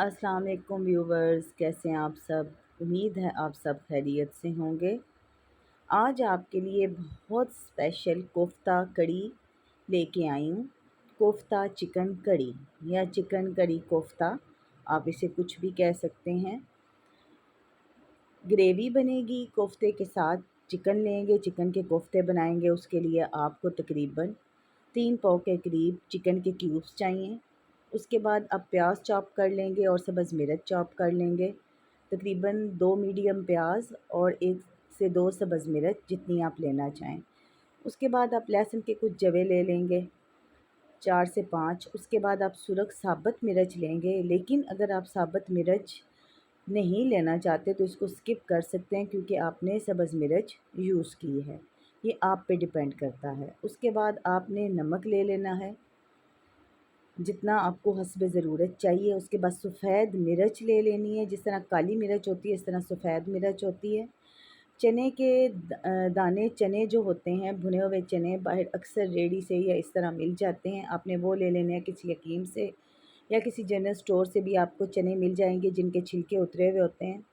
अस्सलाम वालेकुम व्यूवर्स, कैसे हैं आप सब। उम्मीद है आप सब खैरियत से होंगे। आज आपके लिए बहुत स्पेशल कोफ्ता कड़ी लेके आई हूँ। कोफ्ता चिकन कड़ी या चिकन कड़ी कोफ्ता, आप इसे कुछ भी कह सकते हैं। ग्रेवी बनेगी कोफ्ते के साथ। चिकन लेंगे, चिकन के कोफ्ते बनाएंगे। उसके लिए आपको तकरीबन 3 पाव के करीब चिकन के क्यूब्स चाहिए। उसके बाद आप प्याज चॉप कर लेंगे और सब्ज़ मिर्च चॉप कर लेंगे। तकरीबन 2 मीडियम प्याज और 1 से 2 सब्ज़ मिर्च, जितनी आप लेना चाहें। उसके बाद आप लहसुन के कुछ जवे ले लेंगे, 4 से 5। उसके बाद आप सुरख साबुत मिर्च लेंगे, लेकिन अगर आप साबुत मिर्च नहीं लेना चाहते तो इसको स्किप कर सकते हैं, क्योंकि आपने सब्ज़ मिर्च यूज़ की है। ये आप पे डिपेंड करता है। उसके बाद आपने नमक ले लेना है, जितना आपको हस्बे ज़रूरत चाहिए। उसके बाद सफ़ेद मिर्च ले लेनी है, जिस तरह काली मिर्च होती है इस तरह सफ़ेद मिर्च होती है। चने के दाने, चने जो होते हैं भुने हुए चने, बाहर अक्सर रेडी से या इस तरह मिल जाते हैं। आपने वो ले लेने हैं किसी हकीम से या किसी जनरल स्टोर से भी आपको चने मिल जाएंगे जिनके छिलके उतरे हुए होते हैं।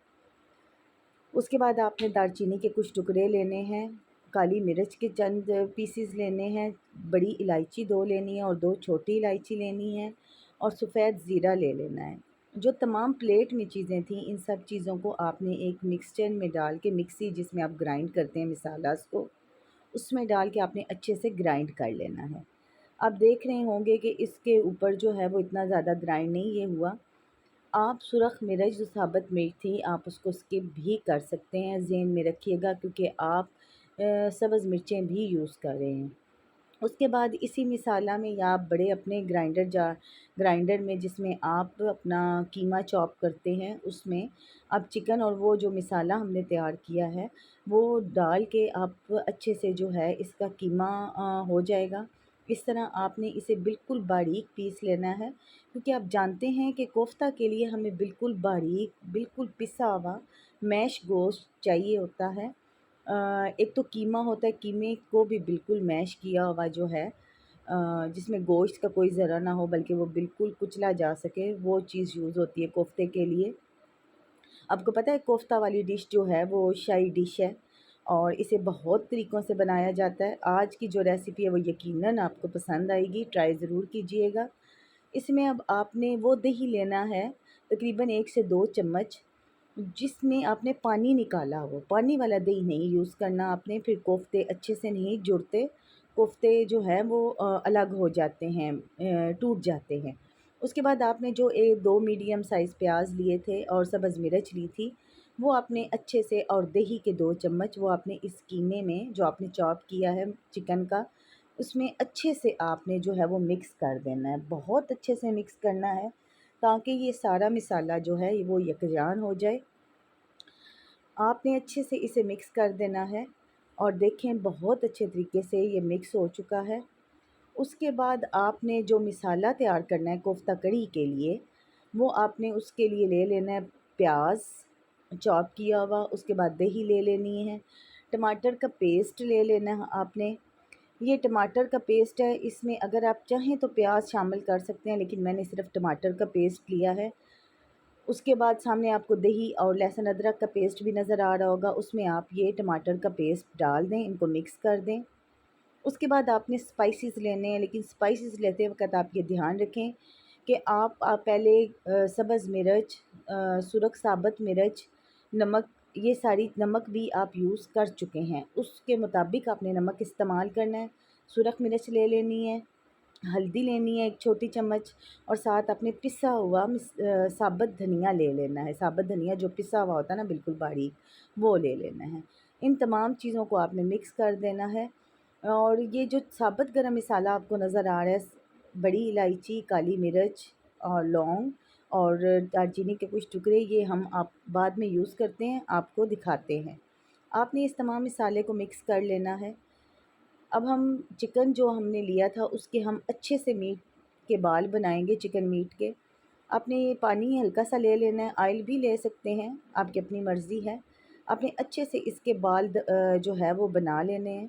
उसके बाद आपने दालचीनी के कुछ टुकड़े लेने हैं, काली मिर्च के चंद पीसीस लेने हैं, बड़ी इलायची 2 लेनी है और 2 छोटी इलायची लेनी है और सफ़ेद ज़ीरा ले लेना है। जो तमाम प्लेट में चीज़ें थीं, इन सब चीज़ों को आपने एक मिक्सचर में डाल के, मिक्सी जिसमें आप ग्राइंड करते हैं मसालास को, उसमें डाल के आपने अच्छे से ग्राइंड कर लेना है। आप देख रहे होंगे कि इसके ऊपर जो है वो इतना ज़्यादा ग्राइंड नहीं ये हुआ। आप सुरख मिर्च जो साबुत मिर्च थी, आप उसको स्किप भी कर सकते हैं। ज़हन में रखिएगा, क्योंकि आप सब्ज़ मिर्चें भी यूज़ कर रहे हैं। उसके बाद इसी मसाला में या आप बड़े अपने ग्राइंडर में, जिसमें आप अपना कीमा चॉप करते हैं, उसमें आप चिकन और वो जो मसाला हमने तैयार किया है वो डाल के आप अच्छे से जो है इसका कीमा हो जाएगा। इस तरह आपने इसे बिल्कुल बारीक पीस लेना है, क्योंकि आप जानते हैं कि कोफ्ता के लिए हमें बिल्कुल बारीक, बिल्कुल पिसा हुआ मैश गोश्त चाहिए होता है। एक तो कीमा होता है, कीमे को भी बिल्कुल मैश किया हुआ जो है, जिसमें गोश्त का कोई ज़रा ना हो, बल्कि वो बिल्कुल कुचला जा सके, वो चीज़ यूज़ होती है कोफ्ते के लिए। आपको पता है कोफ्ता वाली डिश जो है वो शाही डिश है और इसे बहुत तरीक़ों से बनाया जाता है। आज की जो रेसिपी है वो यकीनन आपको पसंद आएगी, ट्राई ज़रूर कीजिएगा। इसमें अब आपने वो दही लेना है, तकरीबन 1 से 2 चम्मच, जिसमें आपने पानी निकाला हो। पानी वाला दही नहीं यूज़ करना आपने, फिर कोफ्ते अच्छे से नहीं जुड़ते। कोफ्ते जो हैं वो अलग हो जाते हैं, टूट जाते हैं। उसके बाद आपने जो 2 मीडियम साइज़ प्याज लिए थे और सब्ज़ मिर्च ली थी, वो आपने अच्छे से, और दही के 2 चम्मच वो आपने इस कीमे में जो आपने चॉप किया है चिकन का, उसमें अच्छे से आपने जो है वो मिक्स कर देना है। बहुत अच्छे से मिक्स करना है, ताकि ये सारा मसाला जो है वो यकजान हो जाए। आपने अच्छे से इसे मिक्स कर देना है और देखें बहुत अच्छे तरीके से ये मिक्स हो चुका है। उसके बाद आपने जो मसाला तैयार करना है कोफ्ता कड़ी के लिए, वो आपने उसके लिए ले लेना है प्याज चॉप किया हुआ। उसके बाद दही ले लेनी है, टमाटर का पेस्ट ले लेना है आपने। ये टमाटर का पेस्ट है, इसमें अगर आप चाहें तो प्याज शामिल कर सकते हैं, लेकिन मैंने सिर्फ टमाटर का पेस्ट लिया है। उसके बाद सामने आपको दही और लहसुन अदरक का पेस्ट भी नज़र आ रहा होगा, उसमें आप ये टमाटर का पेस्ट डाल दें, इनको मिक्स कर दें। उसके बाद आपने स्पाइसेस लेने हैं, लेकिन स्पाइसेस लेते वक़्त आप ये ध्यान रखें कि आप पहले सब्ज़ मिर्च, सुरख साबुत मिर्च, नमक, ये सारी नमक भी आप यूज़ कर चुके हैं, उसके मुताबिक आपने नमक इस्तेमाल करना है। सुरख मिर्च ले लेनी है, हल्दी लेनी है 1 छोटी चम्मच, और साथ आपने पिसा हुआ साबुत धनिया ले लेना है। साबुत धनिया जो पिसा हुआ होता है ना बिल्कुल बारीक, वो ले लेना है। इन तमाम चीज़ों को आपने मिक्स कर देना है। और ये जो साबुत गरम मसाला आपको नज़र आ रहा है, बड़ी इलायची, काली मिर्च और लौंग और दालचीनी के कुछ टुकड़े, ये हम आप बाद में यूज़ करते हैं, आपको दिखाते हैं। आपने इस तमाम मसाले को मिक्स कर लेना है। अब हम चिकन जो हमने लिया था उसके हम अच्छे से मीट के बाल बनाएंगे, चिकन मीट के। आपने ये पानी हल्का सा ले लेना है, ऑयल भी ले सकते हैं, आपकी अपनी मर्ज़ी है। आपने अच्छे से इसके बाल जो है वो बना लेने हैं।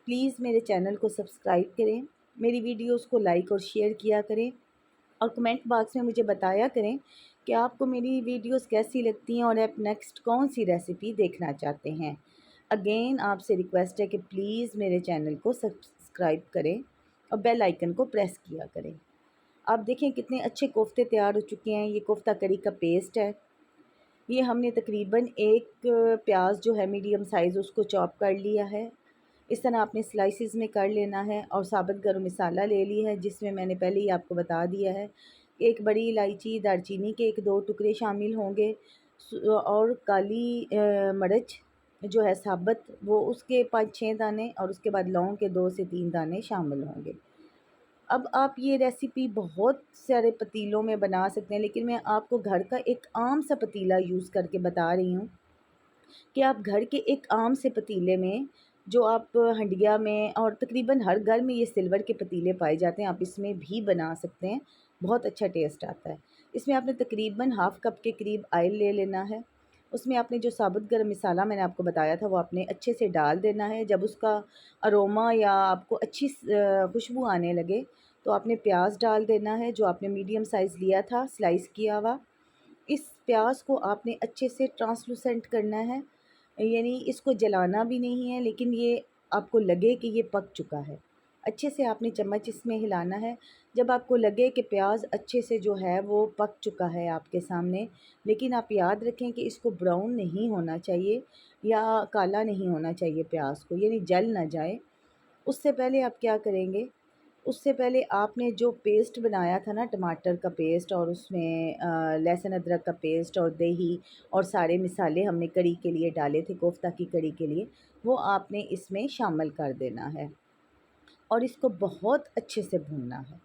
प्लीज़ मेरे चैनल को सब्सक्राइब करें, मेरी वीडियोस को लाइक और शेयर किया करें, और कमेंट बॉक्स में मुझे बताया करें कि आपको मेरी वीडियोस कैसी लगती हैं और आप नेक्स्ट कौन सी रेसिपी देखना चाहते हैं। अगेन आपसे रिक्वेस्ट है कि प्लीज़ मेरे चैनल को सब्सक्राइब करें और बेल आइकन को प्रेस किया करें। आप देखें कितने अच्छे कोफ्ते तैयार हो चुके हैं। ये कोफ्ता करी का पेस्ट है। ये हमने तकरीबन एक प्याज जो है मीडियम साइज़ उसको चॉप कर लिया है। इस तरह आपने स्लाइसिस में कर लेना है और साबुत गरम मसाला ले लिया है, जिसमें मैंने पहले ही आपको बता दिया है। एक बड़ी इलायची, दालचीनी के 1-2 टुकड़े शामिल होंगे और काली मिर्च जो है साबुत, वो उसके 5-6 दाने और उसके बाद लौंग के 2 से 3 दाने शामिल होंगे। अब आप ये रेसिपी बहुत सारे पतीलों में बना सकते हैं, लेकिन मैं आपको घर का एक आम सा पतीला यूज़ करके बता रही हूँ कि आप घर के एक आम से पतीले में, जो आप हंडिया में और तकरीबन हर घर में ये सिल्वर के पतीले पाए जाते हैं, आप इसमें भी बना सकते हैं। बहुत अच्छा टेस्ट आता है। इसमें आपने तकरीबन हाफ़ कप के करीब ऑयल ले लेना है। उसमें आपने जो साबुत गरम मसाला मैंने आपको बताया था वो आपने अच्छे से डाल देना है। जब उसका अरोमा या आपको अच्छी खुशबू आने लगे तो आपने प्याज डाल देना है, जो आपने मीडियम साइज़ लिया था स्लाइस किया हुआ। इस प्याज को आपने अच्छे से ट्रांसलूसेंट करना है, यानी इसको जलाना भी नहीं है, लेकिन ये आपको लगे कि ये पक चुका है। अच्छे से आपने चम्मच इसमें हिलाना है। जब आपको लगे कि प्याज अच्छे से जो है वो पक चुका है आपके सामने, लेकिन आप याद रखें कि इसको ब्राउन नहीं होना चाहिए या काला नहीं होना चाहिए प्याज को, यानी जल ना जाए। उससे पहले आप क्या करेंगे, उससे पहले आपने जो पेस्ट बनाया था ना, टमाटर का पेस्ट और उसमें लहसुन अदरक का पेस्ट और दही और सारे मसाले हमने कड़ी के लिए डाले थे, कोफ्ता की कड़ी के लिए, वो आपने इसमें शामिल कर देना है और इसको बहुत अच्छे से भूनना है।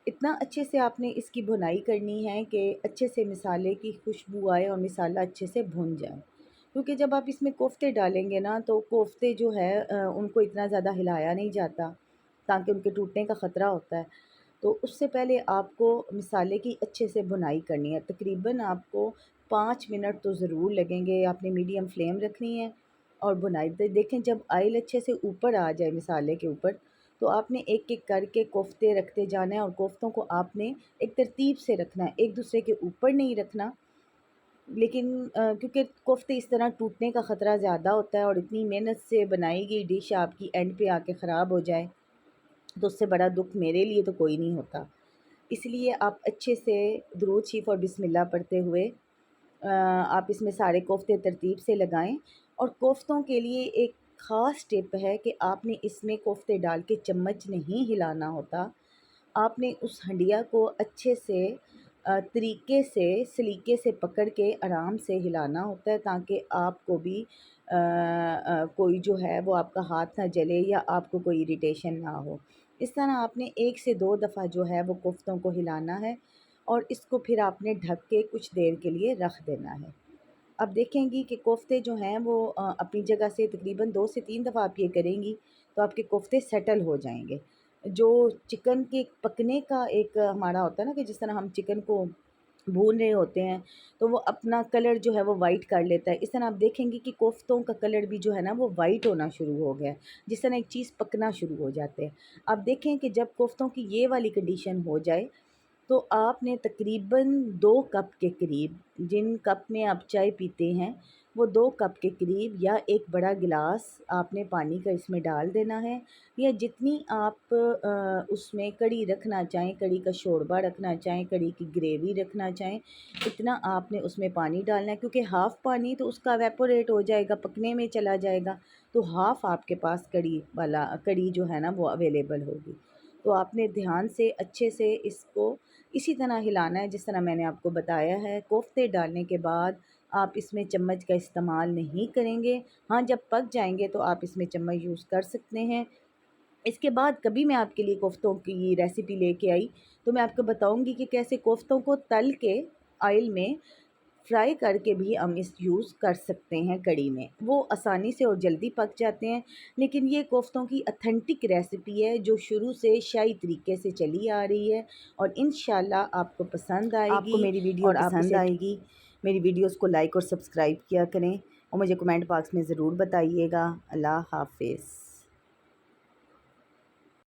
इतना अच्छे से आपने इसकी भुनाई करनी है कि अच्छे से मसाले की खुशबू आए और मसाला अच्छे से भुन जाए। क्योंकि जब आप इसमें कोफ्ते डालेंगे ना, तो कोफ्ते जो है उनको इतना ज़्यादा हिलाया नहीं जाता, ताकि उनके टूटने का ख़तरा होता है। तो उससे पहले आपको मसाले की अच्छे से भुनाई करनी है। तकरीबन आपको 5 मिनट तो ज़रूर लगेंगे। आपने मीडियम फ्लेम रखनी है और भुनाई देखें, जब ऑयल अच्छे से ऊपर आ जाए मसाले के ऊपर, तो आपने एक-एक करके कोफ्ते रखते जाना है और कोफ्तों को आपने एक तरतीब से रखना है, एक दूसरे के ऊपर नहीं रखना। लेकिन क्योंकि कोफ्ते इस तरह टूटने का ख़तरा ज़्यादा होता है और इतनी मेहनत से बनाई गई डिश आपकी एंड पे आके ख़राब हो जाए, तो उससे बड़ा दुःख मेरे लिए तो कोई नहीं होता। इसलिए आप अच्छे से दुरूद शरीफ और बिस्मिल्लाह पढ़ते हुए आप इसमें सारे कोफ्ते तरतीब से लगाएं। और कोफ्तों के लिए एक ख़ास टिप है कि आपने इसमें कोफ्ते डाल के चम्मच नहीं हिलाना होता। आपने उस हंडिया को अच्छे से तरीके से सलीके से पकड़ के आराम से हिलाना होता है, ताकि आपको भी कोई जो है वो आपका हाथ ना जले या आपको कोई इरिटेशन ना हो। इस तरह आपने 1 से 2 दफ़ा जो है वो कोफ्तों को हिलाना है और इसको फिर आपने ढक के कुछ देर के लिए रख देना है। आप देखेंगी कि कोफ्ते जो हैं वो अपनी जगह से तकरीबन 2 से 3 दफ़ा आप ये करेंगी तो आपके कोफ्ते सेटल हो जाएँगे। जो चिकन के पकने का एक हमारा होता है ना, कि जिस तरह हम चिकन को भून रहे होते हैं तो वो अपना कलर जो है वो वाइट कर लेता है, इस तरह आप देखेंगी कि कोफ्तों का कलर भी जो है ना वो वाइट होना शुरू हो गया है, जिस तरह एक चीज़ पकना शुरू हो जाते हैं। आप देखें कि जब कोफ्तों की ये वाली कंडीशन हो जाए, तो आपने तकरीबन 2 कप के करीब, जिन कप में आप चाय पीते हैं, वो 2 कप के करीब या एक बड़ा गिलास आपने पानी का इसमें डाल देना है। या जितनी आप उसमें कड़ी रखना चाहें, कड़ी का शोरबा रखना चाहें, कड़ी की ग्रेवी रखना चाहें, इतना आपने उसमें पानी डालना है, क्योंकि हाफ़ पानी तो उसका एवेपोरेट हो जाएगा, पकने में चला जाएगा, तो हाफ़ आपके पास कड़ी जो है ना वो अवेलेबल होगी। तो आपने ध्यान से अच्छे से इसको इसी तरह हिलाना है जिस तरह मैंने आपको बताया है। कोफ्ते डालने के बाद आप इसमें चम्मच का इस्तेमाल नहीं करेंगे। हाँ, जब पक जाएँगे तो आप इसमें चम्मच यूज़ कर सकते हैं। इसके बाद कभी मैं आपके लिए कोफ्तों की रेसिपी लेके आई, तो मैं आपको बताऊँगी कि कैसे कोफ्तों को तल के ऑयल में फ्राई करके भी हम इस यूज़ कर सकते हैं कड़ी में। वो आसानी से और जल्दी पक जाते हैं। लेकिन ये कोफ्तों की ऑथेंटिक रेसिपी है जो शुरू से शाही तरीके से चली आ रही है और इंशाल्लाह आपको पसंद आएगी। आपको मेरी वीडियो और आप पसंद इसे आएगी। मेरी वीडियोस को लाइक और सब्सक्राइब किया करें और मुझे कमेंट बॉक्स में ज़रूर बताइएगा। अल्लाह हाफ़िज़।